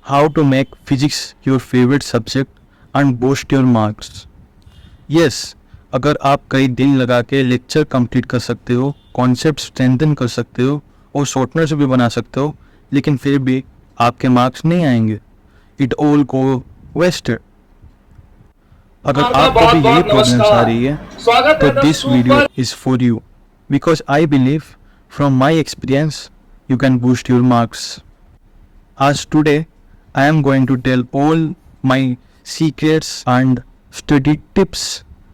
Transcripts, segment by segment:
how to make physics your favorite subject and boost your marks. Yes, अगर आप कई दिन लगा के लेक्चर कंप्लीट कर सकते हो, कॉन्सेप्ट स्ट्रेंथन कर सकते हो और शॉर्टनर भी बना सकते हो, लेकिन फिर भी आपके मार्क्स नहीं आएंगे, इट ऑल गो वेस्टेड. अगर आपको भी यही प्रॉब्लम्स आ रही है तो this video is for you, because I believe from my experience you can boost your marks. As today I am going to tell all my secrets and study tips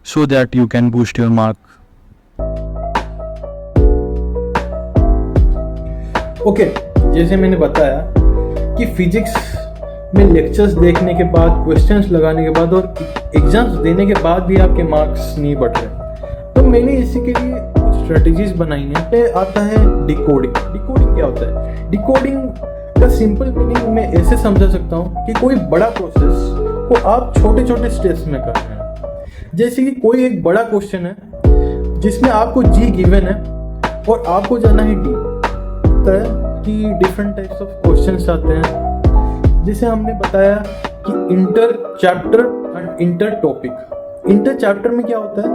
so that you can boost your mark. Okay, जैसे मैंने बताया कि physics में lectures देखने के बाद, questions लगाने के बाद और एग्जाम्स देने के बाद भी आपके मार्क्स नहीं बढ़ रहे, तो मैंने इसी के लिए कुछ स्ट्रेटजीज बनाई हैं. आता है डिकोडिंग. डिकोडिंग क्या होता है? डिकोडिंग का सिंपल मीनिंग मैं ऐसे समझा सकता हूँ कि कोई बड़ा प्रोसेस को आप छोटे छोटे स्टेप्स में कर रहे हैं. जैसे कि कोई एक बड़ा क्वेश्चन है जिसमें आपको जी गिवन है और आपको जाना है डी. कि डिफरेंट टाइप्स ऑफ क्वेश्चंस आते हैं. जैसे हमने बताया कि inter chapter and inter topic. Inter chapter में क्या होता है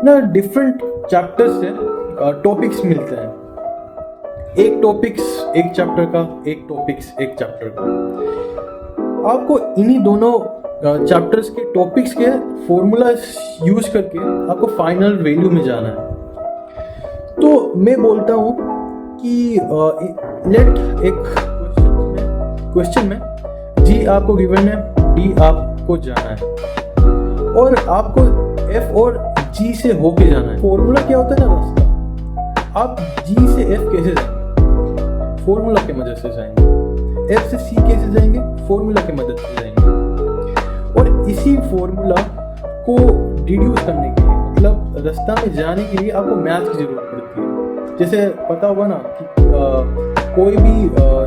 ना, डिफरेंट चैप्टर से टॉपिक्स मिलते हैं. एक टॉपिक्स एक चैप्टर का, एक टॉपिक्स एक चैप्टर का. आपको इन्हीं दोनों चैप्टर्स के टॉपिक्स के फॉर्मूला यूज करके आपको फाइनल वैल्यू में जाना है. तो मैं बोलता हूँ कि लेट एक क्वेश्चन में जी आपको गिवन है, डी आपको जाना है और आपको एफ और जी से होके जाना है. फॉर्मूला क्या होता है ना, रास्ता. आप जी से एफ कैसे जाएंगे? फॉर्मूला की मदद से जाएंगे. एफ से सी कैसे जाएंगे? फॉर्मूला की मदद से जाएंगे. और इसी फॉर्मूला को डिड्यूस करने के लिए, मतलब रास्ता में जाने के लिए आपको मैथ की जरूरत पड़ती है. जैसे पता होगा ना कि कोई भी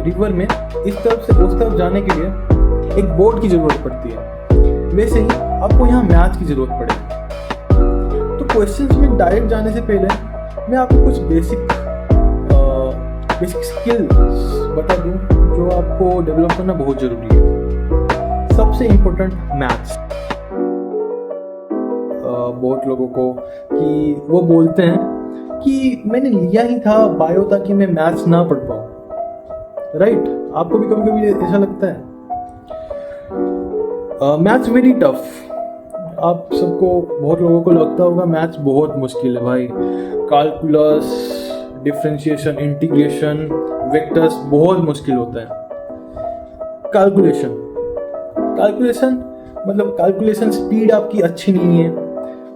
रिवर में इस तरफ से उस तरफ जाने के लिए एक बोट की जरूरत पड़ती है, वैसे ही आपको यहाँ मैथ की जरूरत पड़ेगी. तो क्वेश्चंस में डायरेक्ट जाने से पहले मैं आपको कुछ बेसिक स्किल्स बता दूं जो आपको डेवलप करना बहुत जरूरी है. सबसे इम्पोर्टेंट मैथ्स. बहुत लोगों को कि वो बोलते हैं कि मैंने लिया ही था बायो ताकि मैं मैथ्स ना पढ़ पाऊँ. राइट? आपको भी कभी कभी ऐसा लगता है. Maths very tough. आप सबको, बहुत लोगों को लगता होगा मैथ्स बहुत मुश्किल है भाई. कैलकुलस, डिफरेंशिएशन, इंटीग्रेशन, वेक्टर्स बहुत मुश्किल होता है. कैलकुलेशन मतलब कैलकुलेशन स्पीड आपकी अच्छी नहीं है.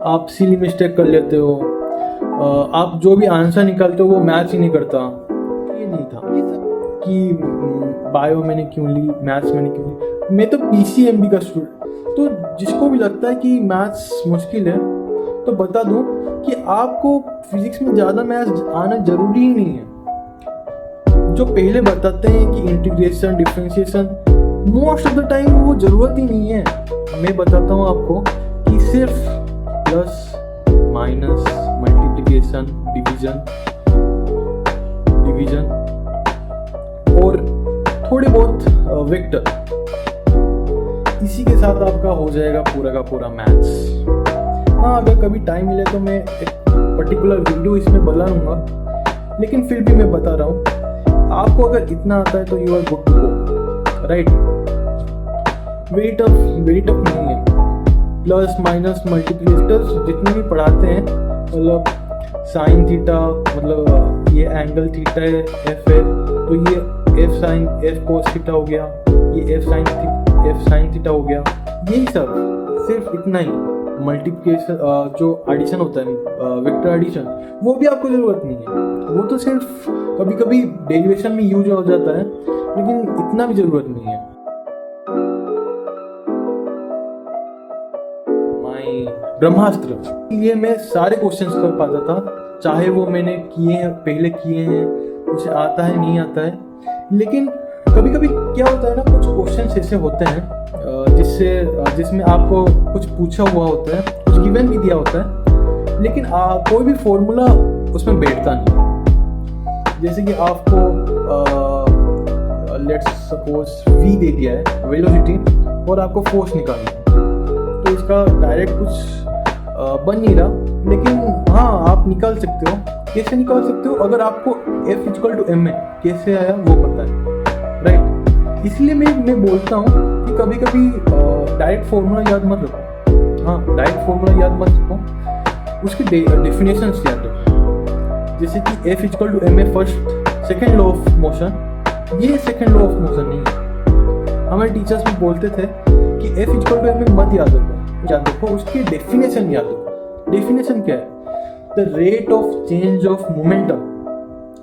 आप सिली मिस्टेक कर लेते हो. आप जो भी आंसर निकालते हो वो मैच ही नहीं करता. ये नहीं था कि बायो मैंने क्यों ली, मैथ्स मैंने क्यों ली. मैं तो पीसीएमबी का स्टूडेंट. तो जिसको भी लगता है कि मैथ्स मुश्किल है तो बता दूं कि आपको फिजिक्स में ज़्यादा मैथ्स आना जरूरी ही नहीं है. जो पहले बताते हैं कि integration, differentiation, most of the time वो ज़रूरत ही नहीं है. मैं बताता हूँ आपको कि सिर्फ प्लस, माइनस, मल्टीप्लिकेशन, डिवीजन और थोड़े बहुत वेक्टर, इसी के साथ आपका हो जाएगा पूरा का पूरा मैथ्स. हाँ, अगर कभी टाइम मिले तो मैं एक पर्टिकुलर वीडियो इसमें बनाऊंगा, लेकिन फिर भी मैं बता रहा हूँ आपको अगर इतना आता है तो you are good to go. Right? Very tough नहीं है. प्लस, माइनस, मल्टीप्लिकेटर्स जितने भी पढ़ाते हैं, मतलब साइन थीटा, मतलब ये एंगल थीटा है, एफ है, तो ये F sine, F cos theta हो गया, ये एफ साइन थीटा हो गया. यही सब, सिर्फ इतना ही. मल्टीप्लिकेशन, जो एडिशन होता है, वेक्टर एडिशन, वो भी आपको ज़रूरत नहीं है. वो तो सिर्फ कभी कभी डेरिवेशन में यूज हो जाता है, लेकिन इतना भी ज़रूरत नहीं है. ब्रह्मास्त्र, ये मैं सारे क्वेश्चंस कर पाता था, चाहे वो मैंने पहले किए हैं, उसे आता है नहीं आता है. लेकिन कभी कभी क्या होता है ना, कुछ क्वेश्चंस ऐसे होते हैं जिसमें आपको कुछ पूछा हुआ होता है, कुछ गिवन भी दिया होता है, लेकिन कोई भी फॉर्मूला उसमें बैठता नहीं. जैसे कि आपको लेट्स सपोज v दे दिया है वेलोसिटी और आपको फोर्स निकालना है, तो इसका डायरेक्ट कुछ बन नहीं रहा, लेकिन हाँ आप निकाल सकते हो। कैसे निकाल सकते हो? अगर आपको F equal to M A कैसे आया वो पता है, राइट। इसलिए मैं बोलता हूँ कि कभी कभी डायरेक्ट फॉर्मूला याद मत रखो। हाँ, डायरेक्ट फॉर्मूला याद मत रखो, उसकी डेफिनेशन याद रखो। जैसे कि F equal to M A first second law of motion, ये सेकेंड लॉ ऑफ मोशन नहीं है। हमारे टीचर्स भी बोलते थे कि F equal to M A मत याद रखो, उसकी डेफिनेशन याद रखो। डेफिनेशन क्या है? The rate of change of momentum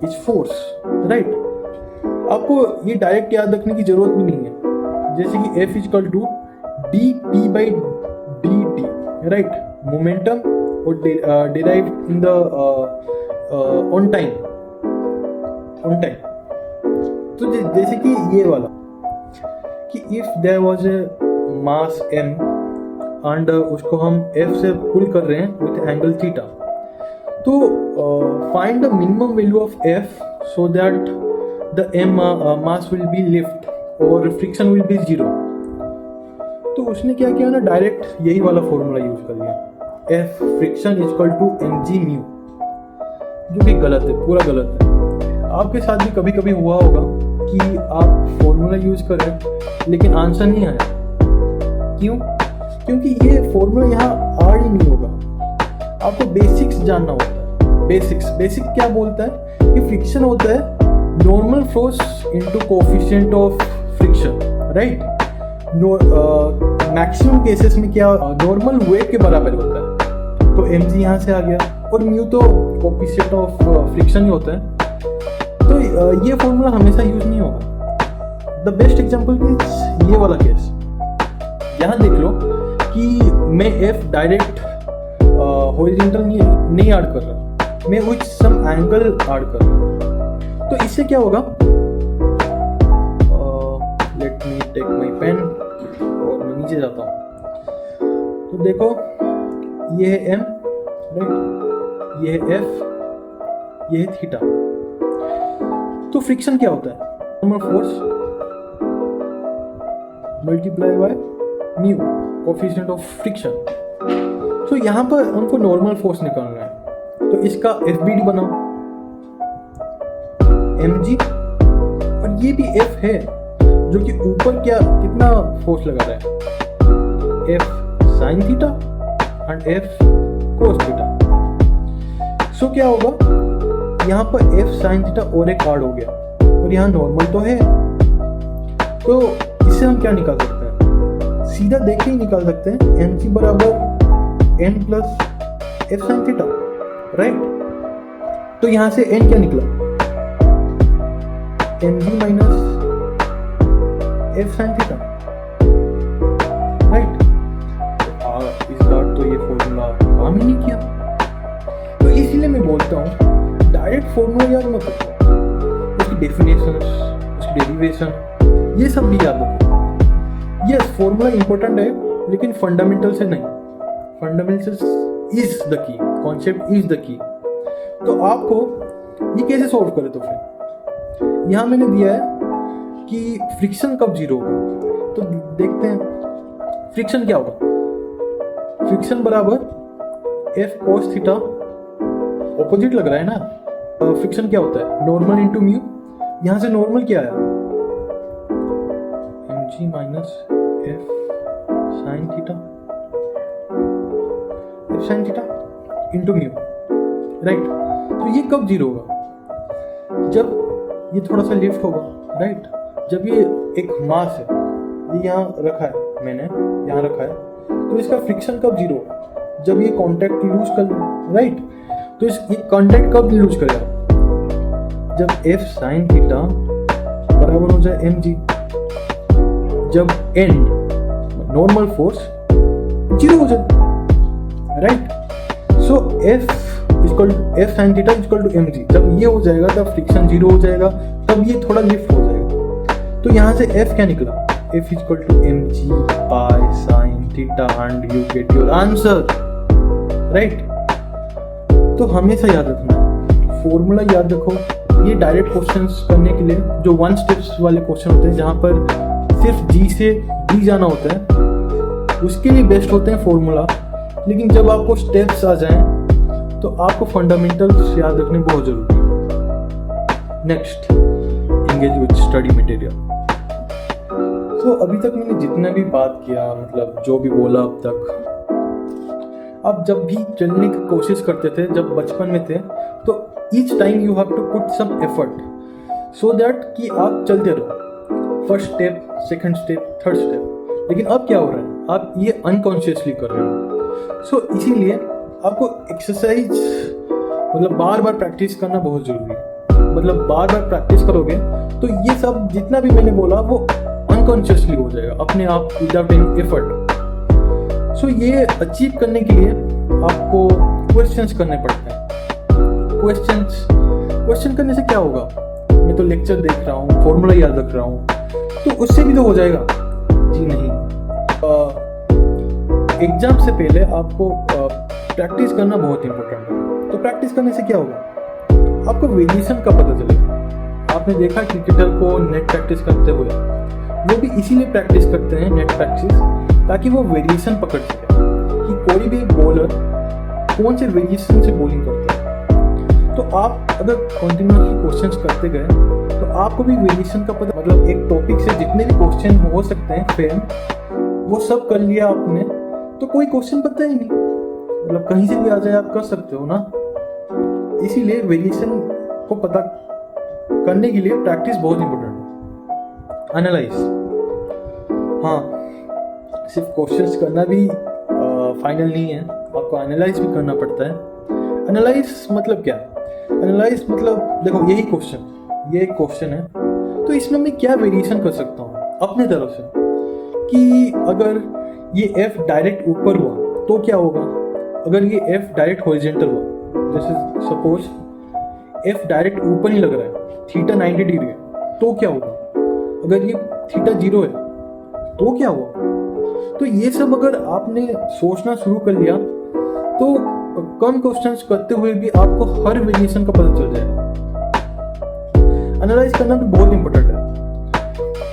is force, right. आपको ये डायरेक्ट याद रखने की जरूरत भी नहीं है। जैसे कि F equal to D P by D T, right. Momentum और derive in the on time. तो जैसे कि ये वाला कि if there was a mass m and उसको हम f से पुल कर रहे हैं विथ एंगल थीटा, तो find the minimum value of f so that the m mass will be lift और फ्रिक्शन विल बी 0। तो उसने क्या किया ना, डायरेक्ट यही वाला फॉर्मूला यूज कर लिया, f friction equal to mg mu, जो कि गलत है, पूरा गलत है। आपके साथ भी कभी कभी हुआ होगा कि आप फॉर्मूला यूज करें लेकिन आंसर नहीं आया। क्यों? क्योंकि ये फॉर्मूला यहाँ हार्ड ही नहीं होगा। आपको बेसिक्स जानना होता है। बेसिक क्या बोलता है कि फ्रिक्शन होता है normal force into coefficient of friction, right. Maximum cases में क्या नॉर्मल वेट के बराबर होता है, तो mg यहाँ से आ गया, और म्यू तो कोएफिशिएंट ऑफ फ्रिक्शन ही होता है। तो ये फॉर्मूला हमेशा यूज नहीं होगा। द बेस्ट एग्जांपल इज ये वाला केस। यहाँ देख लो कि मैं f डायरेक्ट हॉरिजॉन्टल नहीं ऐड कर रहा, मैं विथ सम एंगल ऐड कर रहा। तो इससे क्या होगा, let me take my pen और मैं नीचे जाता हूँ। तो देखो ये है m, राइट, ये है f, ये है थीटा। तो फ्रिक्शन क्या होता है? Normal force multiply by mu, coefficient of friction. तो यहाँ पर हमको नॉर्मल फोर्स निकालना है, तो इसका FBD बनाओ, mg, और ये भी F है जो कि ऊपर क्या कितना फोर्स लगा रहा है, F sin theta and F cos theta. So क्या होगा, यहाँ पर F sin थीटा और एक ऐड हो गया, और यहाँ नॉर्मल तो है। तो इससे हम क्या निकाल सकते हैं? सीधा देख के ही निकाल सकते हैं, mg बराबर n plus F sin theta, right. तो यहाँ से n क्या निकला, mg minus F sin theta, right. इस बार तो ये फॉर्मूला काम ही नहीं किया। तो इसीलिए मैं बोलता हूँ डायरेक्ट फॉर्मूला याद मत रखो, उसकी डेफिनेशन, उसकी डेरिवेशन, ये सब भी याद रखो। यस, फॉर्मूला इंपॉर्टेंट है लेकिन फंडामेंटल से नहीं। Fundamentals is the key, concept is the key. तो आपको ये कैसे सॉल्व करें? तो फिर यहाँ मैंने दिया है कि फ्रिक्शन कब 0 होगा। तो देखते हैं फ्रिक्शन क्या होगा। फ्रिक्शन बराबर F cos थीटा, ऑपोजिट लग रहा है ना। फ्रिक्शन क्या होता है, नॉर्मल इंटू म्यू। यहाँ से नॉर्मल क्या आया, mg minus F sin theta, F sin theta into mu, right. तो ये कब 0 होगा, जब ये थोड़ा सा लिफ्ट होगा, राइट। जब ये एक मास है, ये यहाँ रखा है, मैंने यहाँ रखा है, तो इसका फ्रिक्शन कब 0 होगा, जब ये कॉन्टैक्ट लूज कर, राइट। तो ये कॉन्टैक्ट कब लूज करेगा, जब F sin थीटा बराबर हो जाए mg, जब n नॉर्मल फोर्स 0 हो जाए, right. So F sin theta equal to mg, जब ये हो जाएगा तब फ्रिक्शन 0 हो जाएगा, तब ये थोड़ा लिफ्ट हो जाएगा। तो यहाँ से F क्या निकला, F equal to mg by sin theta and you get your answer, right. तो हमेशा याद रखना, फॉर्मूला याद रखो, ये डायरेक्ट क्वेश्चंस करने के लिए जो वन स्टेप्स वाले क्वेश्चन होते हैं जहाँ पर सिर्फ जी से डी जाना होता है, उसके लिए बेस्ट होते हैं फॉर्मूला। लेकिन जब आपको स्टेप्स आ जाएं तो आपको फंडामेंटल्स याद रखने बहुत जरूरी है। Next, engage with study material. तो अभी तक मैंने जितना भी बात किया, मतलब जो भी बोला अब तक, आप जब भी चलने की कोशिश करते थे जब बचपन में थे, तो each time you have to put some effort so that कि आप चलते रहो, first step, second step, third step. लेकिन अब क्या हो रहा है, आप ये अनकॉन्शियसली कर रहे हो। सो इसीलिए आपको एक्सरसाइज मतलब बार बार प्रैक्टिस करना बहुत जरूरी है। मतलब बार बार प्रैक्टिस करोगे तो ये सब जितना भी मैंने बोला वो अनकॉन्शियसली हो जाएगा अपने आप, विदाउट एनी एफर्ट। सो ये अचीव करने के लिए आपको क्वेश्चंस करने पड़ते हैं। क्वेश्चन करने से क्या होगा, मैं तो लेक्चर देख रहा हूँ, फॉर्मूला याद रख रहा हूँ, तो उससे भी तो हो जाएगा? जी नहीं। एग्जाम से पहले आपको प्रैक्टिस करना बहुत इंपॉर्टेंट है। तो प्रैक्टिस करने से क्या होगा, आपको वेरिएशन का पता चलेगा। आपने देखा क्रिकेटर को नेट प्रैक्टिस करते हुए, वो भी इसीलिए प्रैक्टिस करते हैं नेट प्रैक्टिस, ताकि वो वेरिएशन पकड़ सके कि कोई भी बॉलर कौन से वेरिएशन से बॉलिंग करता है। तो आप अगर कंटिन्यूअसली क्वेश्चंस करते गए तो आपको भी वेरिएशन का पता, मतलब एक टॉपिक से जितने भी क्वेश्चन हो सकते हैं फेम, वो सब कर लिया आपने तो कोई क्वेश्चन पता ही नहीं, मतलब कहीं से भी आ जाए आप कर सकते हो ना। इसीलिए वेरिएशन को पता करने के लिए प्रैक्टिस बहुत इंपॉर्टेंट है। एनालाइज, हाँ, सिर्फ क्वेश्चंस करना भी फाइनल नहीं है, आपको एनालाइज भी करना पड़ता है। एनालाइज मतलब क्या? एनालाइज मतलब देखो, यही क्वेश्चन, ये एक क्वेश्चन है, तो इसमें मैं क्या वेरिएशन कर सकता हूँ अपने तरफ से, कि अगर ये एफ डायरेक्ट ऊपर हुआ तो क्या होगा, अगर ये एफ डायरेक्ट हॉरिजॉन्टल हुआ, जैसे सपोज एफ डायरेक्ट ऊपर ही लग रहा है, थीटा 90 डिग्री है, तो क्या होगा, अगर ये थीटा 0 है तो क्या हुआ। तो ये सब अगर आपने सोचना शुरू कर लिया तो कम क्वेश्चंस करते हुए भी आपको हर वेरिएशन का पता चल जाएगा। एनालाइज करना भी बहुत इंपॉर्टेंट है,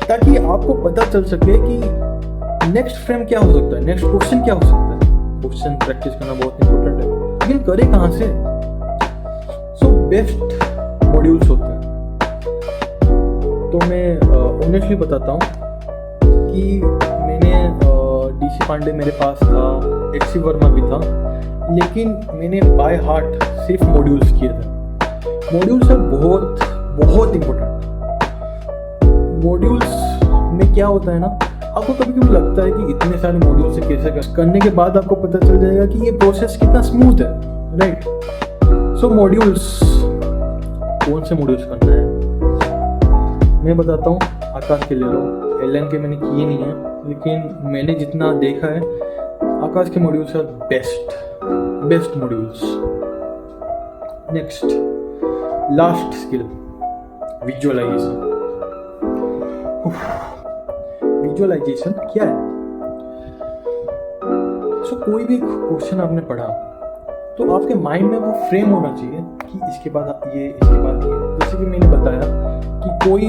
ताकि आपको पता चल सके कि नेक्स्ट फ्रेम क्या हो सकता है, नेक्स्ट क्वेश्चन क्या हो सकता है। क्वेश्चन प्रैक्टिस करना बहुत इंपॉर्टेंट है, लेकिन करें कहाँ से? सो बेस्ट मॉड्यूल्स होते हैं। तो मैं ऑनेस्टली बताता हूँ कि मैंने डीसी पांडे मेरे पास था, एचसी वर्मा भी था, लेकिन मैंने बाय हार्ट सिर्फ मॉड्यूल्स किए थे। मॉड्यूल्स है बहुत बहुत इंपॉर्टेंट। मॉड्यूल्स में क्या होता है ना, आपको कभी कभी लगता है कि इतने सारे मॉड्यूल से कैसे करने के बाद आपको पता चल जाएगा कि ये प्रोसेस कितना स्मूथ है, राइट। सो मॉड्यूल्स, कौन से मॉड्यूल्स करना है मैं बताता हूँ। आकाश के ले लो, एलन के मैंने किए नहीं है, लेकिन मैंने जितना देखा है आकाश के modules are best modules. Next, last skill, visualisation. Visualisation क्या है? कोई भी क्वेश्चन आपने पढ़ा तो आपके माइंड में वो फ्रेम होना चाहिए कि इसके बाद ये, इसके बाद ये। जैसे कि मैंने बताया कि कोई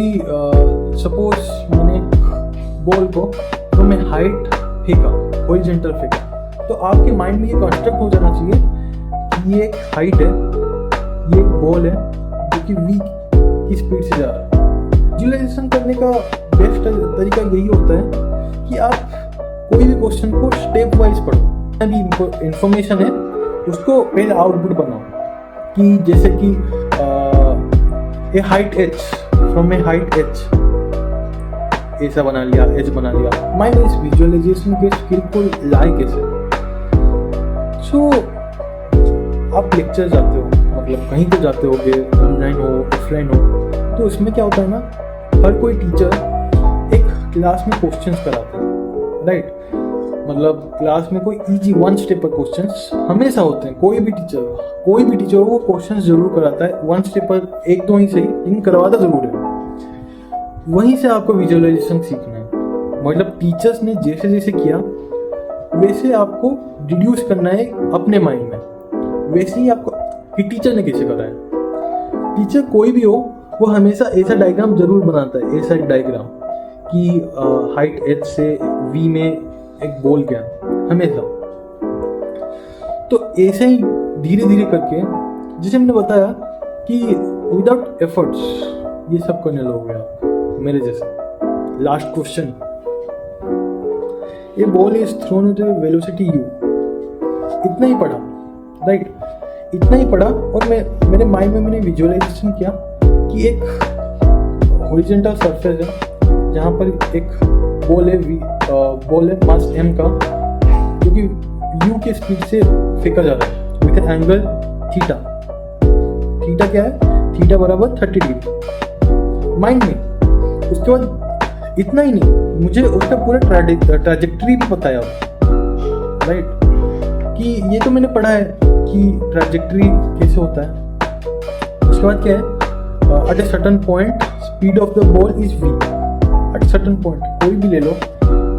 सपोज मैंने बॉल को तो मैं हाइट फेंका, हॉरिजॉन्टल फेंका, तो आपके माइंड में ये कॉन्सेप्ट हो जाना चाहिए कि ये एक हाइट है, ये एक बॉल है जो कि वी की स्पीड से जा रहा है। विजुअलाइजेशन करने का बेस्ट तरीका यही होता है कि आप कोई भी क्वेश्चन को स्टेप वाइज पढ़ो, अभी इंफॉर्मेशन है उसको पहले आउटपुट बनाओ, कि जैसे कि ए height h from A height h, ऐसा बना लिया, एच बना लिया। माइंड इस विजुअलाइजेशन के स्किल को लाए कैसे? सो आप लेक्चर जाते हो, मतलब कहीं तो जाते होगे, ऑनलाइन हो ऑफलाइन हो, तो उसमें क्या होता है ना, हर कोई टीचर एक क्लास में क्वेश्चंस कराता है, राइट। मतलब क्लास में कोई इजी वन स्टेप पर क्वेश्चंस हमेशा होते हैं। कोई भी टीचर वो क्वेश्चंस जरूर कराता है, वन स्टेप पर एक दो ही सही, लेकिन करवाता जरूर है। वहीं से आपको विजुअलाइजेशन सीखना है। मतलब टीचर्स ने जैसे जैसे किया वैसे आपको डिड्यूस करना है अपने माइंड में, वैसे ही आपको कि टीचर ने कैसे करा है। टीचर कोई भी हो वो हमेशा ऐसा डायग्राम जरूर बनाता है, ऐसा एक डायग्राम कि हाइट h से v में एक बॉल गया हमेशा। तो ऐसे ही धीरे धीरे करके जैसे मैंने बताया कि विदाउट एफर्ट्स ये सब करने लगोगे आप मेरे जैसे। Last question, A ball is throne with velocity u। इतना ही पढ़ा, राइट, इतना ही पढ़ा और मेरे माइंड में मैंने विजुअलाइजेशन किया कि एक हॉरिजॉन्टल सरफेस है जहाँ पर एक बॉल है मास m का, जो कि u के स्पीड से फेंका जा रहा है विद एंगल थीटा। थीटा क्या है? थीटा बराबर 30 डिग्री माइंड में। उसके बाद इतना ही नहीं, मुझे उसका पूरा ट्रैजेक्टरी भी पता है, राइट, कि ये तो मैंने पढ़ा है कि ट्रैजेक्टरी कैसे होता है। उसके बाद क्या है? At a certain point speed of the ball is v। At certain point कोई भी ले लो,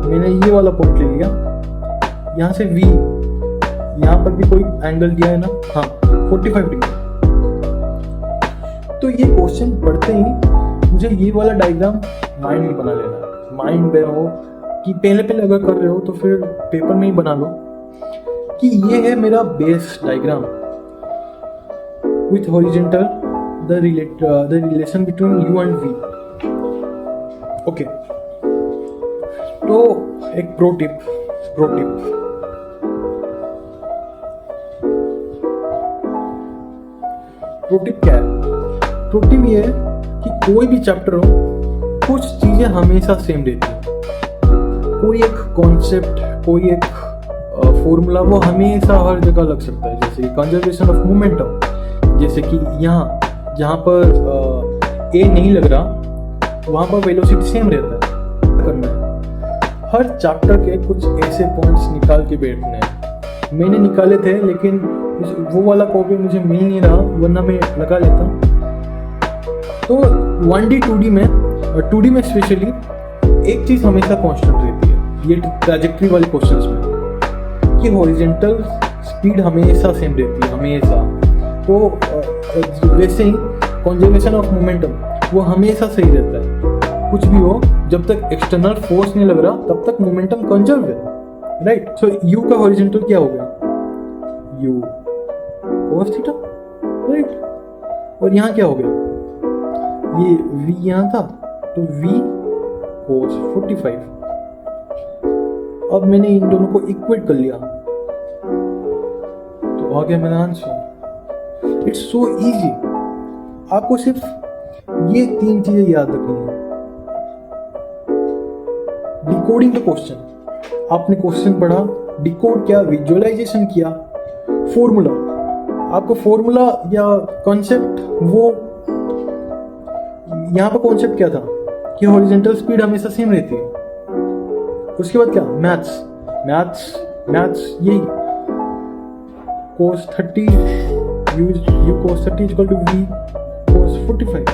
मैंने ये वाला पॉइंट ले लिया, यहाँ से v, यहाँ पर भी कोई एंगल दिया है ना, हाँ 45 डिग्री। तो ये क्वेश्चन पढ़ते ही मुझे ये वाला डायग्राम माइंड में बना लेना है। माइंड में हो कि पहले अगर कर रहे हो तो फिर पेपर में ही बना लो कि ये है मेरा base diagram with horizontal the relation between u and v। Okay, तो एक प्रो टिप क्या है? प्रो टिप ये है कि कोई भी चैप्टर हो, कुछ चीजें हमेशा सेम रहती है। कोई एक कॉन्सेप्ट, कोई एक फॉर्मूला वो हमेशा हर जगह लग सकता है। जैसे कंजर्वेशन ऑफ मोमेंटम, जैसे कि यहाँ जहाँ पर ए नहीं लग रहा वहाँ पर वेलोसिटी सेम रहता है। करना है हर चैप्टर के कुछ ऐसे पॉइंट्स निकाल के बैठने हैं। मैंने निकाले थे लेकिन वो वाला कॉपी मुझे मिल नहीं रहा, वरना मैं लगा लेता। तो 1D 2D में और 2D में स्पेशली एक चीज़ हमेशा कांस्टेंट रहती है, ये ट्रैजेक्टरी वाले क्वेश्चंस में, कि हॉरिजॉन्टल स्पीड हमेशा सेम रहती है, हमेशा। तो वैसे ही कंजर्वेशन ऑफ मोमेंटम वो हमेशा सही रहता है। कुछ भी हो, जब तक एक्सटर्नल फोर्स नहीं लग रहा तब तक मोमेंटम कंजर्व है, राइट। सो u का हॉरिजॉन्टल क्या हो गया? u cos theta, right. और यहाँ क्या हो गया? ये v यहाँ था तो v cos 45। अब मैंने इन दोनों को इक्वेट कर लिया तो आ गया मेरा आंसर। It's so easy. आपको सिर्फ ये 3 चीजें याद रखनी है। डिकोडिंग द क्वेश्चन, आपने क्वेश्चन पढ़ा, डिकोड किया, विजुअलाइजेशन किया, फॉर्मूला, आपको फॉर्मूला या कॉन्सेप्ट, वो यहाँ पर कॉन्सेप्ट क्या था कि हॉरिजॉन्टल स्पीड हमेशा सेम रहती है। उसके बाद क्या? मैथ्स यही cos 30 u cos 30 is equal to v cos 45.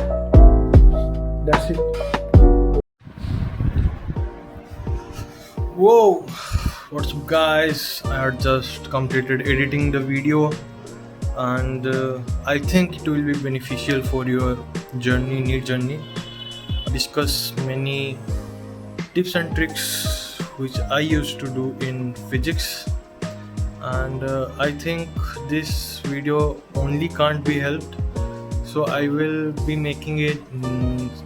That's it. Whoa, what's up guys? I had just completed editing the video and I think it will be beneficial for your journey, discuss many tips and tricks which I used to do in physics, and I think this video only can't be helped, so I will be making it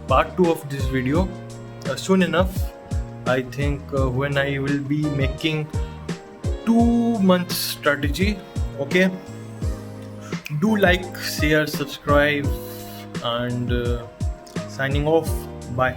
part 2 of this video soon enough. I think when I will be making 2 months strategy. Okay, do like, share, subscribe, and signing off. Bye.